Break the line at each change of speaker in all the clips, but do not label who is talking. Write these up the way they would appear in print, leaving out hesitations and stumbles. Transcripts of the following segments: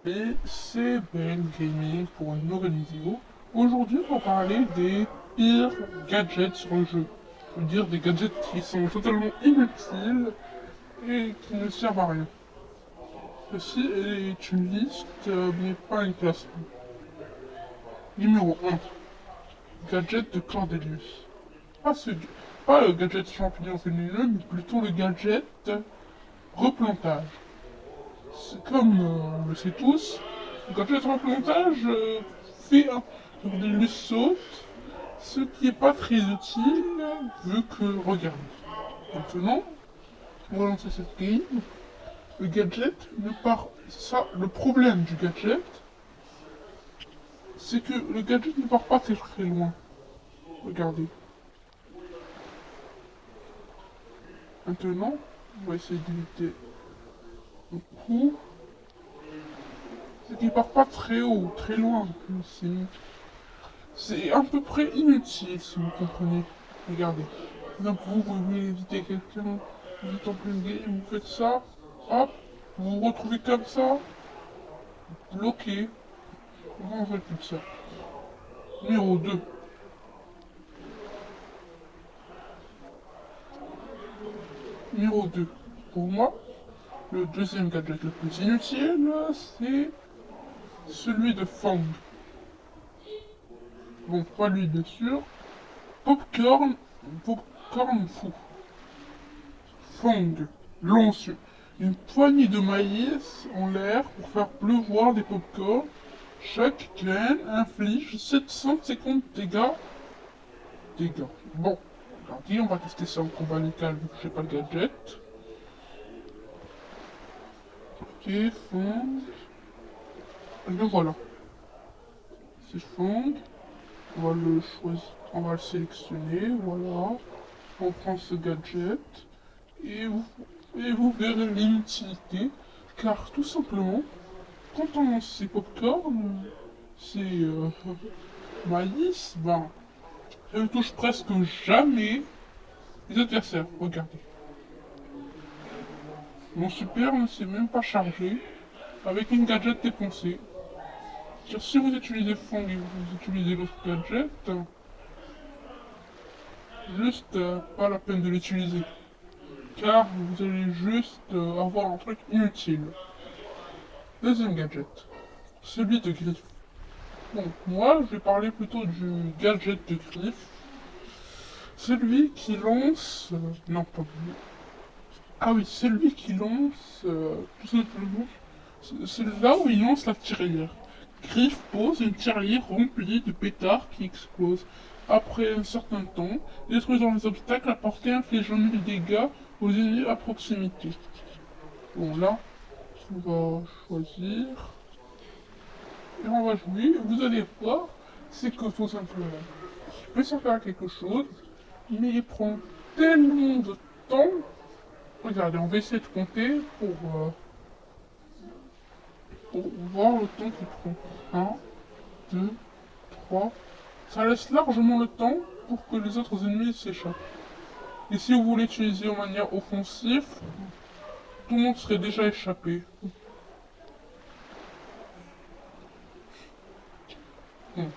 Et c'est Ben Gaming pour une nouvelle vidéo. Aujourd'hui, on va parler des pires gadgets sur le jeu. Je veux dire des gadgets qui sont totalement inutiles et qui ne servent à rien. Ceci est une liste, mais pas un classement. Numéro 1. Gadget de Cordelius. Pas le gadget champignon féminin, mais plutôt le gadget replantage. Comme on le sait tous, le gadget replantage fait un Cordelius saute, ce qui n'est pas très utile, vu que, regardez, maintenant, on va lancer cette game, le gadget ne part... Ça, le problème du gadget, c'est que le gadget ne part pas très très loin. Regardez. Maintenant, on va essayer d'éviter le coup. C'est qu'il part pas très haut, très loin. C'est à peu près inutile, si vous comprenez. Regardez. Donc vous voulez éviter quelqu'un, vous êtes en pleine game, vous faites ça, hop, vous vous retrouvez comme ça, bloqué. Comment on fait tout ça? Numéro 2. Numéro 2. Pour moi, le deuxième gadget le plus inutile, c'est celui de Fang. Bon, pas lui bien sûr. Popcorn, Popcorn fou. Fang, lance une poignée de maïs en l'air pour faire pleuvoir des popcorns. Chaque graine inflige 750 dégâts. Bon, regardez, on va tester ça en combat amical vu que j'ai pas le gadget. Ok, Fang. Et le voilà. C'est Fang. On va le choisir, on va le sélectionner, voilà. On prend ce gadget. Et vous verrez l'inutilité, car tout simplement, quand on lance ces popcorn, ces maïs, ben, ça ne touche presque jamais les adversaires. Regardez. Mon super ne s'est même pas chargé avec une gadget dépensée. Si vous utilisez Fang et vous utilisez l'autre gadget, juste pas la peine de l'utiliser. Car vous allez juste avoir un truc inutile. Deuxième gadget, celui de griffe. Bon, moi je vais parler plutôt du gadget de griffe. Celui qui lance... non, pas lui. Ah oui, celui qui lance... tout simplement... C'est là où il lance la tirelire. Griff pose une tirelire remplie de pétards qui explosent. Après un certain temps, détruisant les obstacles à portée infligeant 1000 dégâts aux ennemis à proximité. Bon là, on va choisir. Et on va jouer. Vous allez voir, c'est que tout simplement, il peut s'en faire quelque chose, mais il prend tellement de temps. Regardez, on va essayer de compter pour voir le temps qu'il prend. Un, 2, 3. Ça laisse largement le temps pour que les autres ennemis s'échappent. Et si vous voulez utiliser en manière offensive, tout le monde serait déjà échappé. Bon.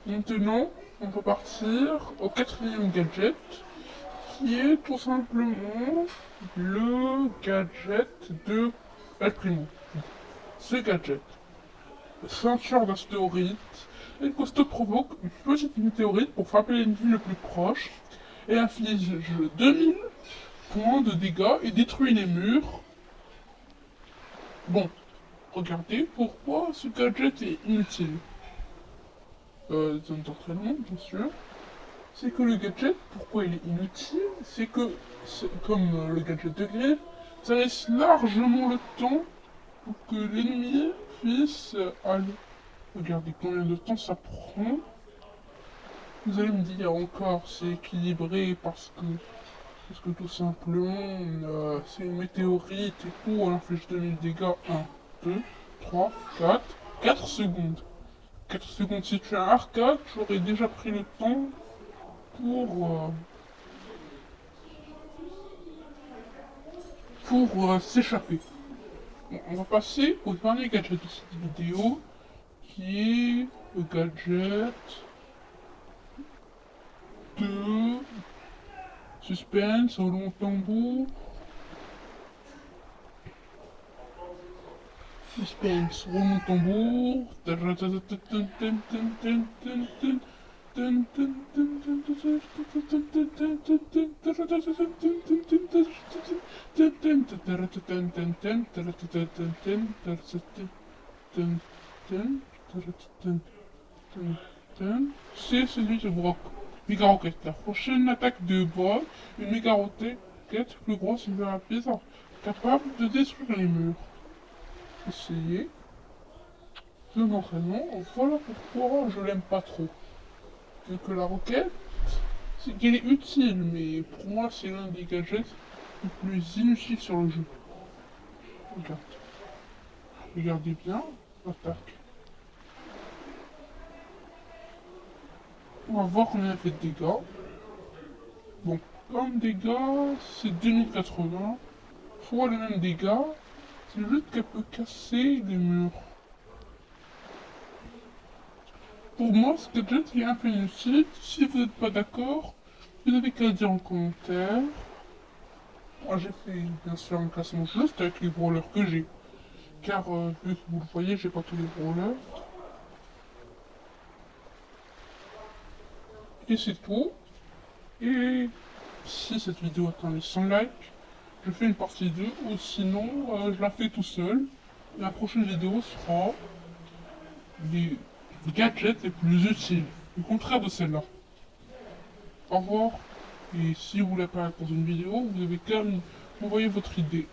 Maintenant, on va partir au quatrième gadget, qui est tout simplement le gadget de El Primo. Ce gadget, ceinture d'astéroïdes, une costaud provoque une petite météorite pour frapper l'ennemi le plus proche et inflige 2000 points de dégâts et détruit les murs. Bon, regardez pourquoi ce gadget est inutile. Zone d'entraînement, bien sûr. C'est que le gadget, pourquoi il est inutile, c'est que, comme le gadget de griffe, ça laisse largement le temps pour que l'ennemi puisse aller. Regardez combien de temps ça prend. Vous allez me dire encore, c'est équilibré parce que tout simplement, c'est une météorite et tout, elle inflige 2000 dégâts. 1, 2, 3, 4, 4 secondes. 4 secondes, si tu as un arcade, j'aurais déjà pris le temps pour, pour s'échapper. Bon, on va passer au dernier gadget de cette vidéo, qui est le gadget de suspense, roulement de tambour. Suspense, roulement de tambour. C'est celui de Mega Rocket. La prochaine attaque de bois, une méga roquette plus grosse et plus rapide, capable de détruire les murs. Essayez de l'entraînement. Voilà pourquoi je l'aime pas trop. Vu que la roquette, c'est qu'elle est utile, mais pour moi c'est l'un des gadgets les plus inutiles sur le jeu. Regarde. Regardez bien l'attaque. On va voir combien elle fait de dégâts. Bon, comme dégâts, c'est 2080. Fois les mêmes dégâts, c'est juste qu'elle peut casser les murs. Pour moi, ce gadget est un peu inutile. Si vous n'êtes pas d'accord, vous n'avez qu'à le dire en commentaire. Moi, j'ai fait bien sûr un classement juste avec les brawlers que j'ai. Car, vu que vous le voyez, j'ai pas tous les brawlers. Et c'est tout. Et si cette vidéo atteint les 100 likes, je fais une partie 2, ou sinon, je la fais tout seul. La prochaine vidéo sera les gadgets les plus utiles, le contraire de celle-là. Au revoir, et si vous voulez apparaître dans une vidéo, vous avez qu'à m'envoyer votre idée.